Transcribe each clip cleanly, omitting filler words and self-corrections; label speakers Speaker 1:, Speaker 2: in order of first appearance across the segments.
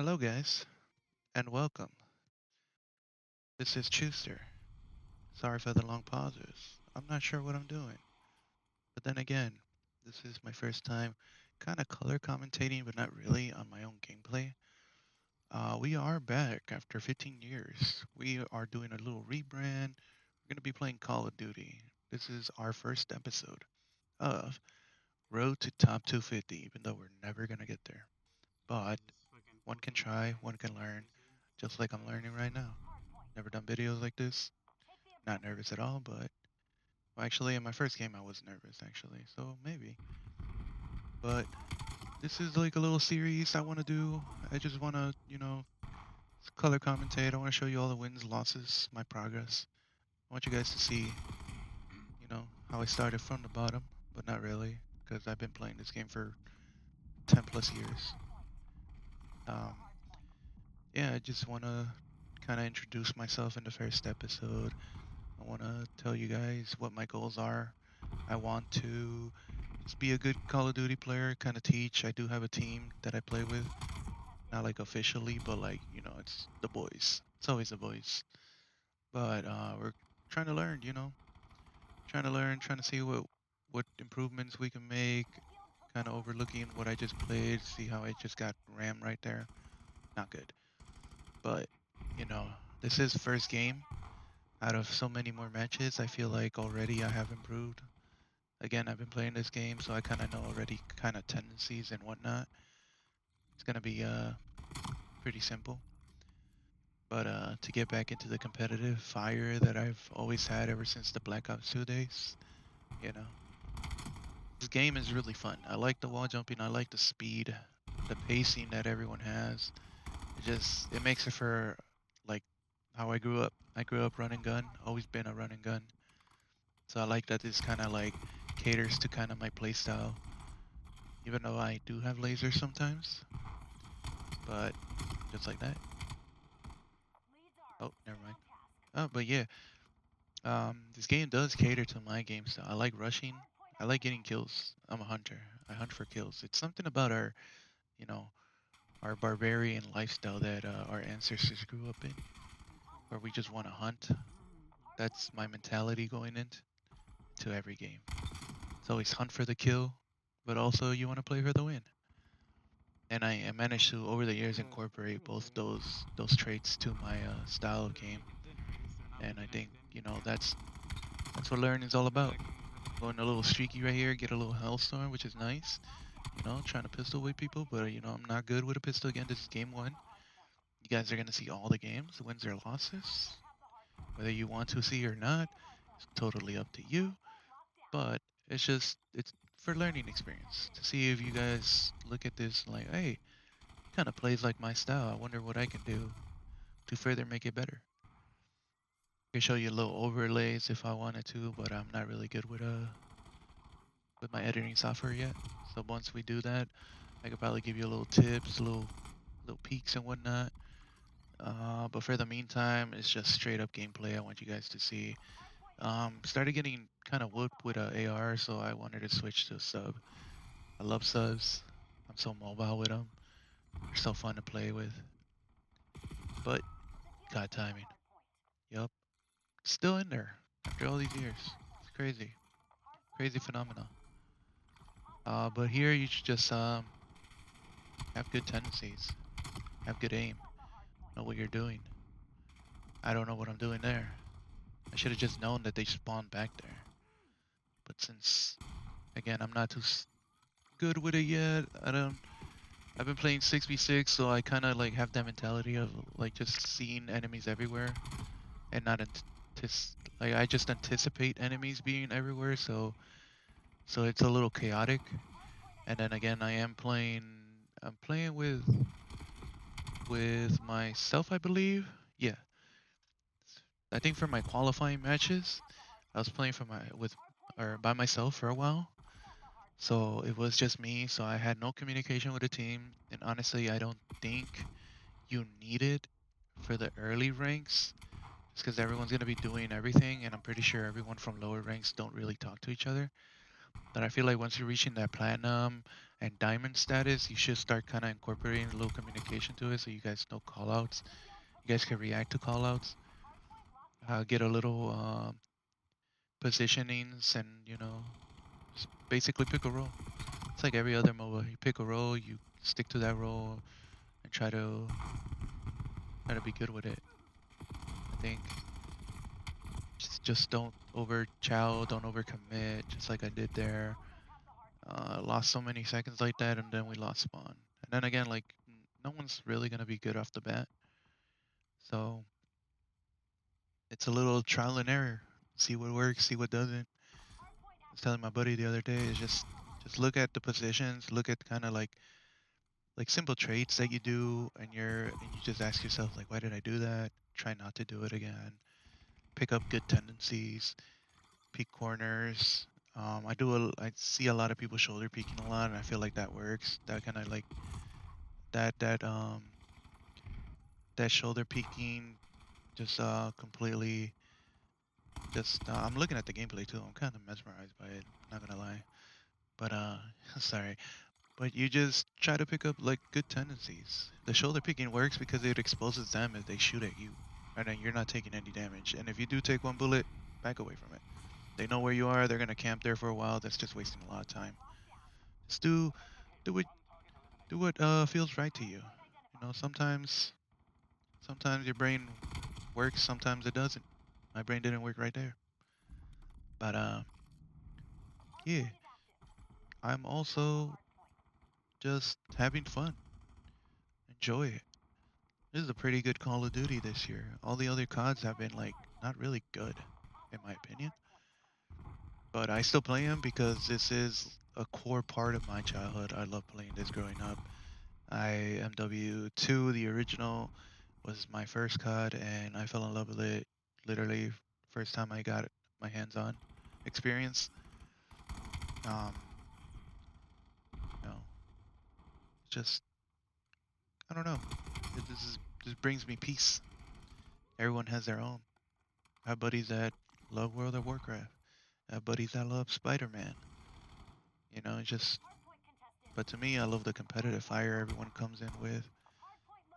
Speaker 1: Hello, guys, and welcome. This is Chooster. Sorry for the long pauses. I'm not sure what I'm doing. But then again, this is my first time kind of color commentating, but not really on my own gameplay. We are back after 15 years. We are doing a little rebrand. We're going to be playing Call of Duty. This is our first episode of Road to Top 250, even though we're never going to get there. But one can try, one can learn, just like I'm learning right now. Never done videos like this. Not nervous at all, but well, actually, in my first game, I was nervous, actually, so maybe. But this is like a little series I want to do. I just want to, color commentate. I want to show you all the wins, losses, my progress. I want you guys to see, how I started from the bottom, but not really, because I've been playing this game for 10 plus years. Um, yeah, I just want to kind of introduce myself in the first episode. I want to tell you guys what my goals are. I want to just be a good Call of Duty player, kind of teach. I do have a team that I play with, not like officially, but like, it's the boys. It's always the boys. But we're trying to learn, trying to learn, trying to see what improvements we can make, kind of overlooking what I just played, see how I just got ram right there. Not good. But, you know, this is first game out of so many more matches. I feel like already I have improved. Again, I've been playing this game, so I kind of know already kind of tendencies and whatnot. It's gonna be pretty simple. But to get back into the competitive fire that I've always had ever since the Black Ops 2 days, you know, this game is really fun. I like the wall jumping. I like the speed, the pacing that everyone has. It makes it for like how I grew up. I grew up run and gun. Always been a run and gun. So I like that this kind of like caters to kind of my playstyle. Even though I do have lasers sometimes, but just like that. Oh, never mind. Oh, but yeah, this game does cater to my game style. I like rushing. I like getting kills. I'm a hunter. I hunt for kills. It's something about you know, our barbarian lifestyle that our ancestors grew up in, where we just want to hunt. That's my mentality going into every game. It's always hunt for the kill, but also you want to play for the win. And I managed to, over the years, incorporate both those traits to my style of game. And I think that's what learning is all about. Going a little streaky right here, get a little hellstorm, which is nice. Trying to pistol whip people, but I'm not good with a pistol. Again, this is game one. You guys are gonna see all the games, wins or losses, whether you want to see or not. It's totally up to you. But it's for learning experience to see if you guys look at this like, hey, kind of plays like my style. I wonder what I can do to further make it better. I can show you a little overlays if I wanted to, but I'm not really good with my editing software yet. So once we do that, I could probably give you a little tips, little peeks and whatnot. But for the meantime, it's just straight up gameplay. I want you guys to see. Started getting kind of whooped with a AR, so I wanted to switch to a sub. I love subs. I'm so mobile with them. They're so fun to play with. But God timing. Yup. Still in there after all these years. It's crazy. Crazy phenomenon. But here you should just have good tendencies. Have good aim. Know what you're doing. I don't know what I'm doing there. I should have just known that they spawned back there. But since, again, I'm not too good with it yet, I've been playing 6v6, so I kind of like have that mentality of like just seeing enemies everywhere and not like I just anticipate enemies being everywhere, so it's a little chaotic. And then again, I'm playing with myself, I believe. Yeah, I think for my qualifying matches, I was playing for my with or by myself for a while. So it was just me, so I had no communication with the team, and honestly, I don't think you need it for the early ranks, just because everyone's gonna be doing everything, and I'm pretty sure everyone from lower ranks don't really talk to each other. That I feel like once you're reaching that platinum and diamond status, you should start kind of incorporating a little communication to it, so you guys know callouts. You guys can react to callouts. Get a little positionings, and just basically pick a role. It's like every other MOBA. You pick a role, you stick to that role, and try to be good with it. I think just don't over chow, don't overcommit, just like I did there. Lost so many seconds like that, and then we lost spawn. And then again, like no one's really gonna be good off the bat, so it's a little trial and error. See what works, see what doesn't. I was telling my buddy the other day is just look at the positions, look at kind of like simple traits that you do, and you just ask yourself like, why did I do that? Try not to do it again. Pick up good tendencies, peek corners. I see a lot of people shoulder peeking a lot, and I feel like that works. That kind of like that that shoulder peeking just completely just I'm looking at the gameplay too. I'm kind of mesmerized by it. Not gonna lie, but sorry. But you just try to pick up like good tendencies. The shoulder picking works because it exposes them if they shoot at you, and then you're not taking any damage. And if you do take one bullet, back away from it. They know where you are. They're gonna camp there for a while. That's just wasting a lot of time. Just do what do what feels right to you. You know, sometimes your brain works, sometimes it doesn't. My brain didn't work right there. But yeah, I'm also just having fun. Enjoy it. This is a pretty good Call of Duty this year. All the other CODs have been like not really good, in my opinion. But I still play them because this is a core part of my childhood. I love playing this growing up. MW2, the original, was my first COD, and I fell in love with it literally first time I got my hands on experience. Um, you know, just I don't know. This brings me peace. Everyone has their own. I have buddies that love World of Warcraft. I have buddies that love Spider-Man. You know, it's just. But to me, I love the competitive fire everyone comes in with.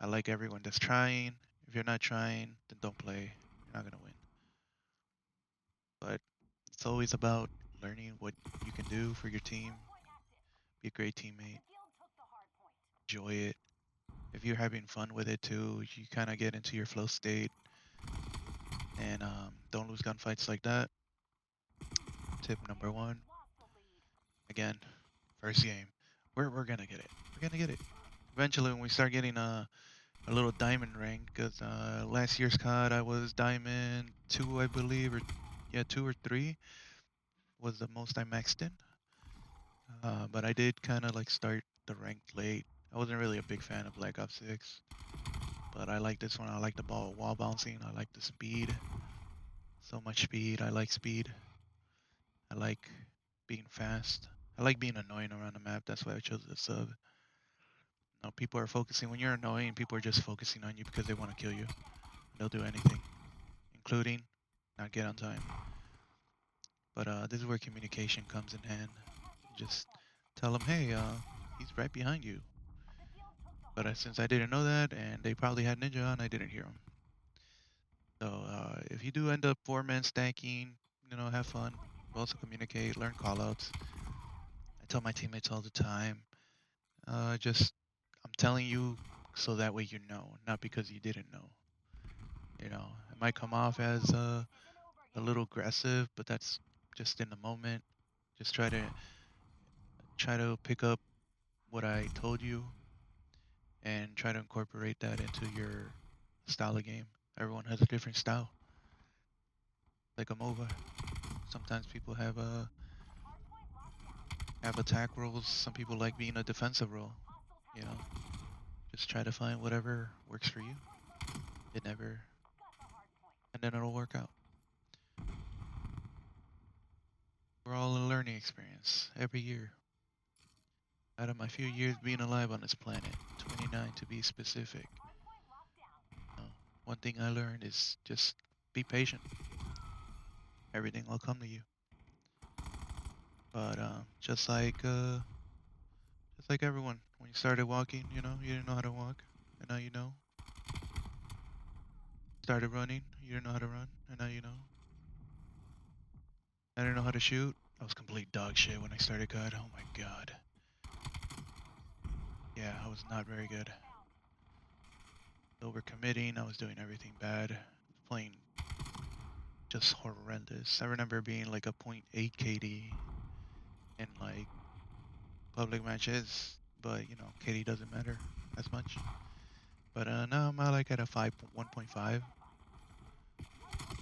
Speaker 1: I like everyone that's trying. If you're not trying, then don't play. You're not gonna win. But it's always about learning what you can do for your team. Be a great teammate. Enjoy it. If you're having fun with it too, you kind of get into your flow state, and don't lose gunfights like that. Tip number one. Again, first game. We're gonna get it. We're gonna get it. Eventually, when we start getting a little diamond rank, because last year's COD I was diamond 2, I believe, or yeah, 2 or 3 was the most I maxed in. But I did kind of like start the rank late. I wasn't really a big fan of Black Ops 6, but I like this one. I like the wall bouncing. I like the speed. So much speed. I like speed. I like being fast. I like being annoying around the map. That's why I chose the sub. No, people are focusing. When you're annoying, people are just focusing on you because they want to kill you. They'll do anything, including not get on time. But this is where communication comes in hand. Just tell them, hey, he's right behind you. But since I didn't know that, and they probably had Ninja on, I didn't hear him. So if you do end up four-man stacking, have fun. Also communicate, learn callouts. I tell my teammates all the time. Just I'm telling you so that way you know, not because you didn't know. It might come off as a little aggressive, but that's just in the moment. Just try to pick up what I told you and try to incorporate that into your style of game. Everyone has a different style, like a MOBA. Sometimes people have attack roles. Some people like being a defensive role. You know, just try to find whatever works for you. It never, and then it'll work out. We're all a learning experience every year. Out of my few years being alive on this planet, 29 to be specific, one thing I learned is just be patient. Everything will come to you. But just like everyone, when you started walking, you didn't know how to walk, and now you know. Started running, you didn't know how to run, and now you know. I didn't know how to shoot. I was complete dog shit when I started COD. Oh my god. Yeah, I was not very good. Overcommitting, I was doing everything bad. Playing just horrendous. I remember being like a point 0.8 KD in like public matches, but KD doesn't matter as much. But now I'm like at a 1.5.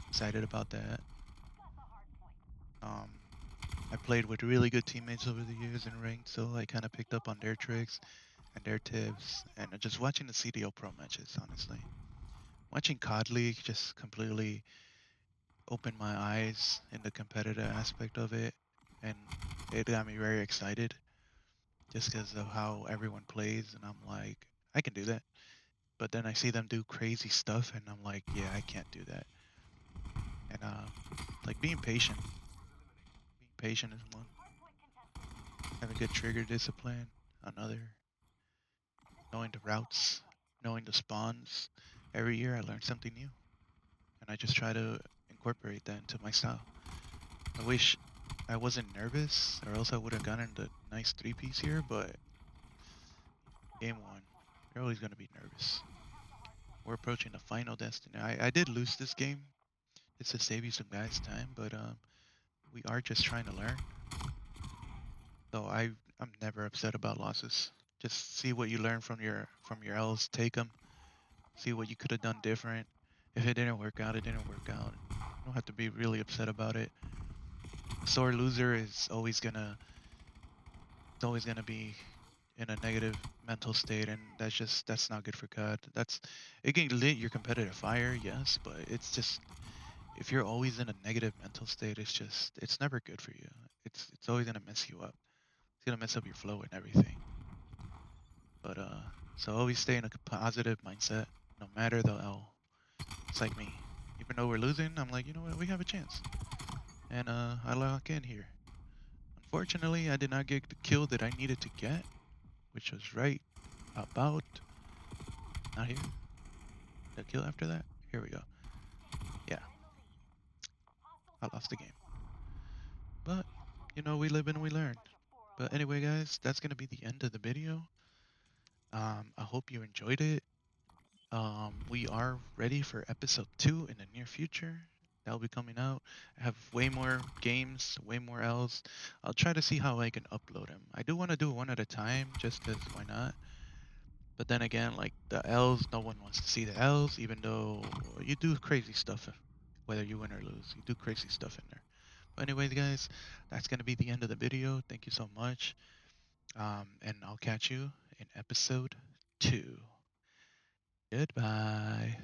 Speaker 1: Excited about that. Um, I played with really good teammates over the years in ranked, so I kind of picked up on their tricks and their tips, and just watching the CDO Pro matches, honestly. Watching COD League just completely opened my eyes in the competitive aspect of it, and it got me very excited just because of how everyone plays, and I'm like, I can do that. But then I see them do crazy stuff, and I'm like, yeah, I can't do that. And like being patient is one. Having good trigger discipline, another. Knowing the routes, knowing the spawns. Every year I learn something new, and I just try to incorporate that into my style. I wish I wasn't nervous, or else I would have gotten the nice 3-piece here, but game one, you're always going to be nervous. We're approaching the final destiny. I did lose this game. It's to save you some guys' time, but we are just trying to learn. So I'm never upset about losses. Just see what you learn from your L's, take them, see what you could have done different. If it didn't work out, it didn't work out. You don't have to be really upset about it. A sore loser is always gonna be in a negative mental state, and that's not good for COD. It can lit your competitive fire, yes, but it's just if you're always in a negative mental state, it's never good for you. It's always gonna mess you up. It's gonna mess up your flow and everything. But so always stay in a positive mindset, no matter the L. It's like me. Even though we're losing, I'm like, you know what, we have a chance. And I lock in here. Unfortunately, I did not get the kill that I needed to get, which was right about not here. The kill after that? Here we go. Yeah, I lost the game. But, we live and we learn. But anyway, guys, that's going to be the end of the video. I hope you enjoyed it. We are ready for episode 2 in the near future. That'll be coming out. I have way more games, way more L's. I'll try to see how I can upload them. I do want to do one at a time, just because why not? But then again, like the L's, no one wants to see the L's, even though you do crazy stuff, whether you win or lose. You do crazy stuff in there. But anyways, guys, that's gonna be the end of the video. Thank you so much, and I'll catch you in episode 2. Goodbye.